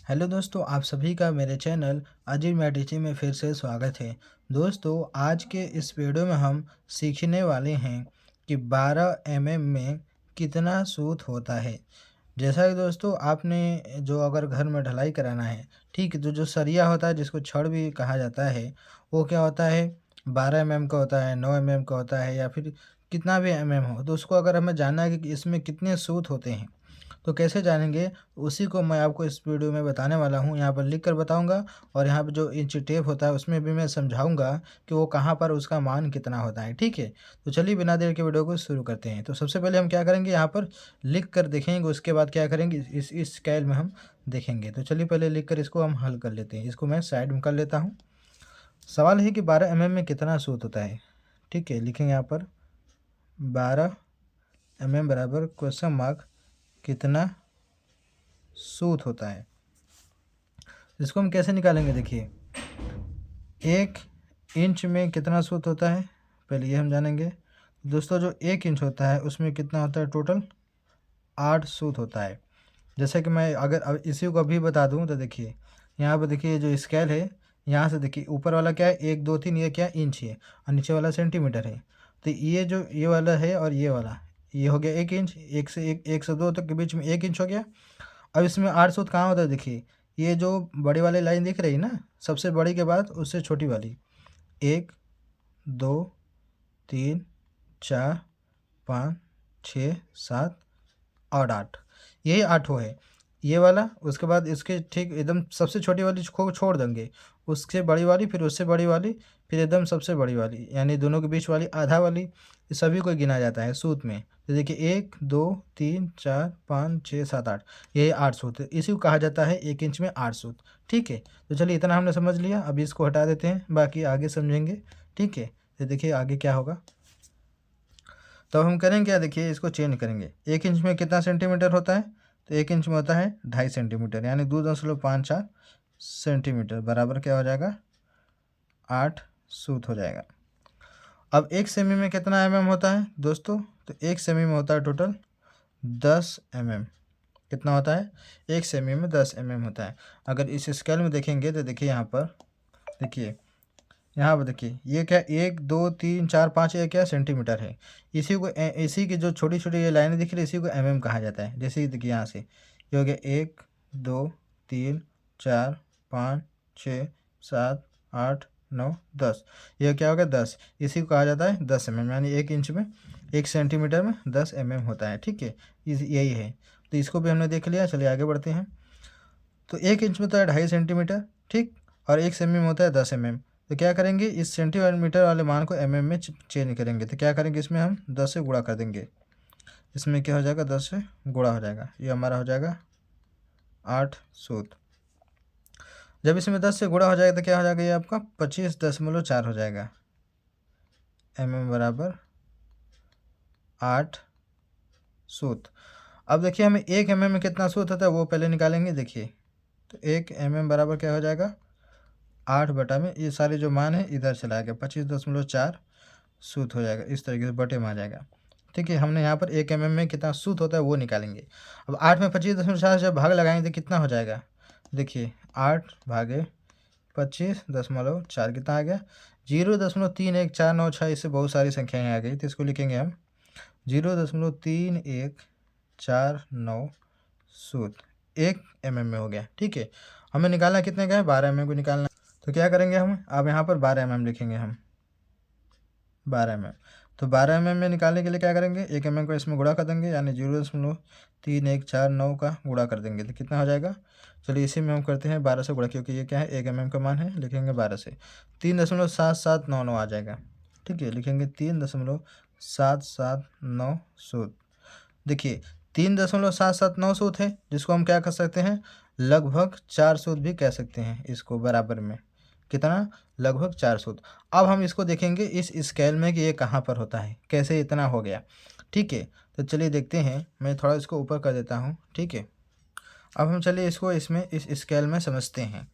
Hello दोस्तों, आप सभी का मेरे चैनल अजीब मैथ टीचिंग में फिर से स्वागत है। दोस्तों, आज के इस वीडियो में हम सीखने वाले हैं कि 12 एमएम में कितना सूत होता है। जैसा कि दोस्तों आपने जो अगर घर में ढलाई कराना है, ठीक है, तो जो सरिया होता है जिसको छड़ भी कहा जाता है, वो क्या होता है 12 एमएम का होता है, 9 एमएम का होता है या फिर कितना भी एमएम हो। तो उसको अगर हमें जानना है कि इसमें कितने सूत होते हैं तो कैसे जानेंगे, उसी को मैं आपको इस वीडियो में बताने वाला हूँ। यहाँ पर लिख कर बताऊँगा और यहाँ पर जो इंच टेप होता है उसमें भी मैं समझाऊँगा कि वो कहाँ पर उसका मान कितना होता है, ठीक है। तो चलिए बिना देर के वीडियो को शुरू करते हैं। तो सबसे पहले हम क्या करेंगे, यहाँ पर लिख कर देखेंगे, उसके बाद क्या करेंगे इस स्केल में हम देखेंगे। तो चलिए पहले लिख कर इसको हम हल कर लेते हैं। इसको मैं साइड में कर लेता हूँ। सवाल है कि 12 एमएम में कितना सूत होता है, ठीक है। लिखेंगे यहाँ पर 12 एमएम बराबर क्वेश्चन मार्क कितना सूत होता है। इसको हम कैसे निकालेंगे, देखिए 1 इंच में कितना सूत होता है, पहले ये हम जानेंगे। दोस्तों, जो 1 इंच होता है उसमें कितना होता है, टोटल 8 सूत होता है। जैसे कि मैं अगर अब इसी को अभी बता दूं तो देखिए यहाँ पर देखिए जो स्केल है, यहाँ से देखिए ऊपर वाला क्या है 1 2 3, ये क्या इंच है और नीचे वाला सेंटीमीटर है। तो ये जो ये वाला है और ये वाला, ये हो गया 1 इंच, 1 से 2 तक के बीच में 1 इंच हो गया। अब इसमें 8 सूत कहाँ होता है, देखिए ये जो बड़ी वाली लाइन दिख रही है ना, सबसे बड़ी के बाद उससे छोटी वाली, 1 2 3 4 5 6 7 और 8, यही 8 है ये वाला। उसके बाद इसके ठीक एकदम सबसे छोटी वाली को छोड़ देंगे, उससे बड़ी वाली, फिर उससे बड़ी वाली, फिर एकदम सबसे बड़ी वाली, यानी दोनों के बीच वाली आधा वाली, ये सभी को गिना जाता है सूत में। तो देखिए 1 2 3 4 5 6 7 8, यही 8 सूत है। इसी को कहा जाता है 1 इंच में 8 सूत, ठीक है। तो चलिए इतना हमने समझ लिया, अभी इसको हटा देते हैं, बाकी आगे समझेंगे, ठीक है। तो देखिए आगे क्या होगा, तो हम करेंगे क्या, देखिए इसको चेंज करेंगे। 1 इंच में कितना सेंटीमीटर होता है, तो 1 इंच में होता है 2.5 सेंटीमीटर, यानी 2.54 सेंटीमीटर बराबर क्या हो जाएगा, 8 सूत हो जाएगा। अब 1 सेमी में कितना एमएम होता है दोस्तों, तो 1 सेमी में होता है टोटल 10 एमएम। कितना होता है, 1 सेमी में 10 एमएम होता है। अगर इस स्केल में देखेंगे तो देखिए यहाँ पर, देखिए यहाँ पर देखिए ये क्या 1 2 3 4 5, ये क्या सेंटीमीटर है। इसी को इसी की जो छोटी छोटी ये लाइनें दिख रही है, इसी को एमएम कहा जाता है। जैसे कि देखिए यहाँ से ये हो गया 1 2 3 4 5 6 7 8 9 10, ये क्या हो गया 10, इसी को कहा जाता है 10 एमएम, यानी 1 इंच में 1 सेंटीमीटर में 10 एमएम होता है, ठीक है। यही है। तो इसको भी हमने देख लिया, चलिए आगे बढ़ते हैं। तो 1 इंच में तो है 2.5 सेंटीमीटर, ठीक, और 1 सेमी में होता है 10 एमएम। तो क्या करेंगे, इस सेंटीमीटर वाले मान को एमएम में चेंज करेंगे। तो क्या करेंगे, इसमें हम 10 से गुणा कर देंगे। इसमें क्या हो जाएगा, 10 से गुणा हो जाएगा, ये हमारा हो जाएगा 8 सूत। जब इसमें 10 से गुणा हो जाएगा तो क्या हो जाएगा, ये आपका 25.4 हो जाएगा। एमएम बराबर 8 सूत। अब देखिए हमें 1 एमएम में कितना सूत होता है वो पहले निकालेंगे। देखिए तो 1 एमएम बराबर क्या हो जाएगा, 8 बटा में ये सारे जो मान है इधर चला गया, 25.4 सूत हो जाएगा। इस तरीके से बटे में आ जाएगा, ठीक है। हमने यहाँ पर 1 एमएम में कितना सूत होता है वो निकालेंगे। अब 8 में 25.4 जब भाग लगाएंगे तो कितना हो जाएगा, देखिए 8 भागे 25.4 कितना आ गया, 0.3149, इससे बहुत सारी संख्याएँ आ गई, तो इसको लिखेंगे हम 0.3149 सूत 1 एमएम में हो गया, ठीक है। हमें निकालना कितने का है, 12 एमएम को निकालना। तो क्या करेंगे हम, अब यहाँ पर 12 एमएम लिखेंगे हम, 12 एमएम। तो 12 एमएम में निकालने के लिए क्या करेंगे, 1 एमएम को इसमें गुणा कर देंगे, यानी 0.3149 का गुणा कर देंगे तो कितना हो जाएगा। चलिए इसी में हम करते हैं 12 से गुणा, क्योंकि ये क्या है 1 एमएम का मान है, लिखेंगे 12 से 3.7799 आ जाएगा, ठीक है। लिखेंगे 3.779 सूत। देखिए 3.779 सूत है, जिसको हम क्या कर सकते हैं, लगभग 4 सूत भी कह सकते हैं इसको, बराबर में कितना, लगभग 4 सूत। अब हम इसको देखेंगे इस स्केल में कि ये कहाँ पर होता है, कैसे इतना हो गया, ठीक है। तो चलिए देखते हैं, मैं थोड़ा इसको ऊपर कर देता हूँ, ठीक है। अब हम चलिए इसको इसमें इस स्केल में समझते हैं।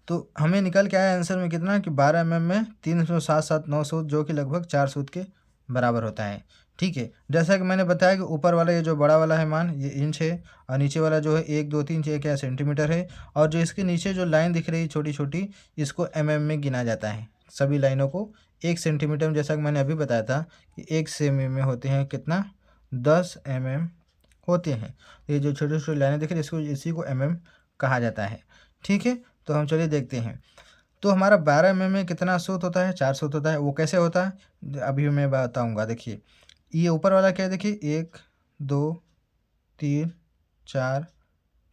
तो हमें निकल के आया आंसर में कितना कि 12 एमएम में 3.779 सूत, जो कि लगभग 4 सूत के बराबर होता है, ठीक है। जैसा कि मैंने बताया कि ऊपर वाला ये जो बड़ा वाला है मान ये इंच है और नीचे वाला जो है 1 2 3 ये क्या सेंटीमीटर है और जो इसके नीचे जो लाइन दिख रही है छोटी-छोटी इसको में गिना जाता है। सभी लाइनों को 1 सेंटीमीटर में, जैसा कि मैंने अभी बताया था कि 1 सेमी में होते हैं कितना 10 होते हैं। ये जो छोटी-छोटी लाइनें दिख रही है इसको इसी को कहा जाता है। ठीक है, तो हम चलिए देखते हैं। तो हमारा 12 में कितना सूत होता है? 4 सूत होता है। वो कैसे होता है? अभी मैं बताऊँगा। देखिए, ये ऊपर वाला क्या है देखिए 1 2 3 4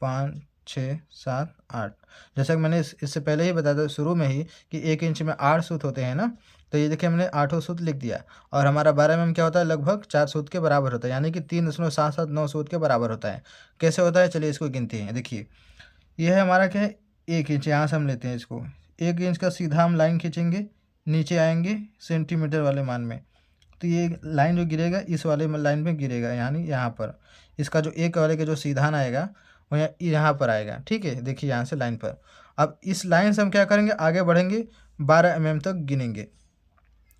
5 6 7 8। जैसा कि मैंने इससे पहले ही बताया था शुरू में ही कि 1 इंच में 8 सूत होते हैं ना, तो ये देखिए हमने आठों सूत लिख दिया और हमारा 12 क्या होता है लगभग 4 सूत के बराबर होता है, यानी कि 3.779 सूत के बराबर होता है। कैसे होता है चलिए इसको गिनते हैं। देखिए, ये है हमारा क्या है 1 इंच, यहाँ से हम लेते हैं इसको। 1 इंच का सीधा हम लाइन खींचेंगे, नीचे आएँगे सेंटीमीटर वाले मान में। तो ये लाइन जो गिरेगा इस वाले लाइन में गिरेगा, यानी यहाँ पर। इसका जो 1 वाले का जो सीधान आएगा वो यहाँ पर आएगा। ठीक है, देखिए यहाँ से लाइन पर। अब इस लाइन से हम क्या करेंगे आगे बढ़ेंगे 12 तक गिनेंगे।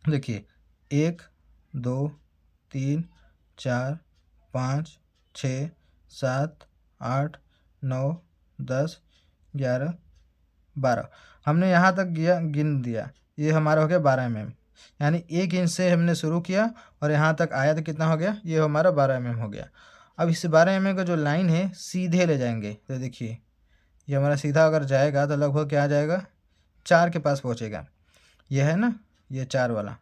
देखिए 1 2 3 4 5 6 7 8 9 10 11 12 हमने यहाँ तक गिन दिया। ये हमारा हो गया 12 यानी 1 इंच से हमने शुरू किया और यहाँ तक आया तो कितना हो गया? ये हमारा 12 हो गया। अब इस 12 का जो लाइन है सीधे ले जाएंगे, तो देखिए ये हमारा सीधा अगर जाएगा तो लगभग क्या आ जाएगा 4 के पास पहुँचेगा। ये है ना, ये 4 वाला,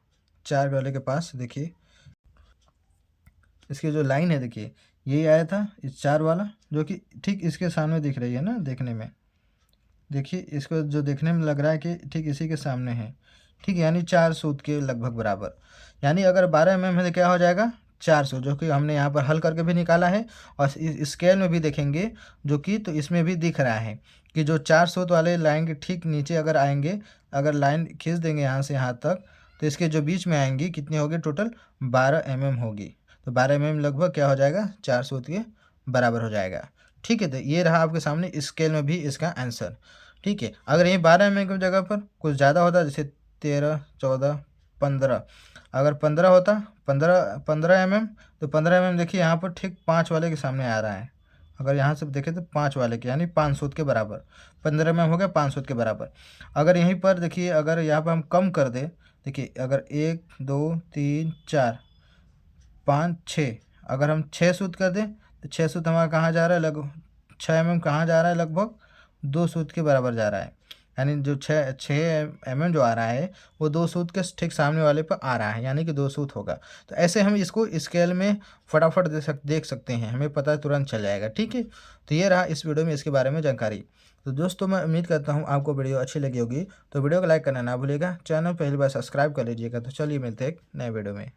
4 वाले के पास देखिए इसकी जो लाइन है देखिए यही आया था इस 4 वाला, जो कि ठीक इसके सामने दिख रही है ना देखने में। देखिए इसको जो देखने में लग रहा है कि ठीक इसी के सामने है। ठीक है, यानी 4 सूत के लगभग बराबर। यानी अगर 12 है तो क्या हो जाएगा 400, जो कि हमने यहाँ पर हल करके भी निकाला है और इस स्केल में भी देखेंगे जो कि तो इसमें भी दिख रहा है कि जो 4 सूत वाले लाइन के ठीक नीचे अगर आएंगे, अगर लाइन खींच देंगे यहाँ से यहाँ तक, तो इसके जो बीच में आएंगी कितनी होगी टोटल 12 होगी। तो 12 लगभग क्या हो जाएगा 4 सूत के बराबर हो जाएगा। ठीक है, तो ये रहा आपके सामने स्केल में भी इसका आंसर। ठीक है, अगर यही 12 की जगह पर कुछ ज़्यादा होता जैसे 13 14 15, अगर 15 होता 15 तो 15 देखिए यहाँ पर ठीक 5 वाले के सामने आ रहा है। अगर यहाँ से देखें तो 5 वाले के यानी 5 सूत के बराबर 15 हो गया 5 सूत के बराबर। अगर यहीं पर देखिए अगर यहाँ पर हम कम कर दें, देखिए अगर 1 2 3 4 5 6, अगर हम 6 सूत कर दें तो 6 सूत हमारा कहाँ जा रहा है लगभग 6 कहाँ जा रहा है लगभग 2 सूत के बराबर जा रहा है। यानी जो 6 जो आ रहा है वो 2 सूत के ठीक सामने वाले पर आ रहा है, यानी कि 2 सूत होगा। तो ऐसे हम इसको स्केल में फटाफट देख सकते हैं, हमें पता तुरंत चल जाएगा। ठीक है, तो ये रहा इस वीडियो में इसके बारे में जानकारी। तो दोस्तों मैं उम्मीद करता हूँ आपको वीडियो अच्छी लगी होगी, तो वीडियो को लाइक करना ना भूलिएगा, चैनल पहली बार सब्सक्राइब कर लीजिएगा। तो चलिए मिलते हैं एक नए वीडियो में।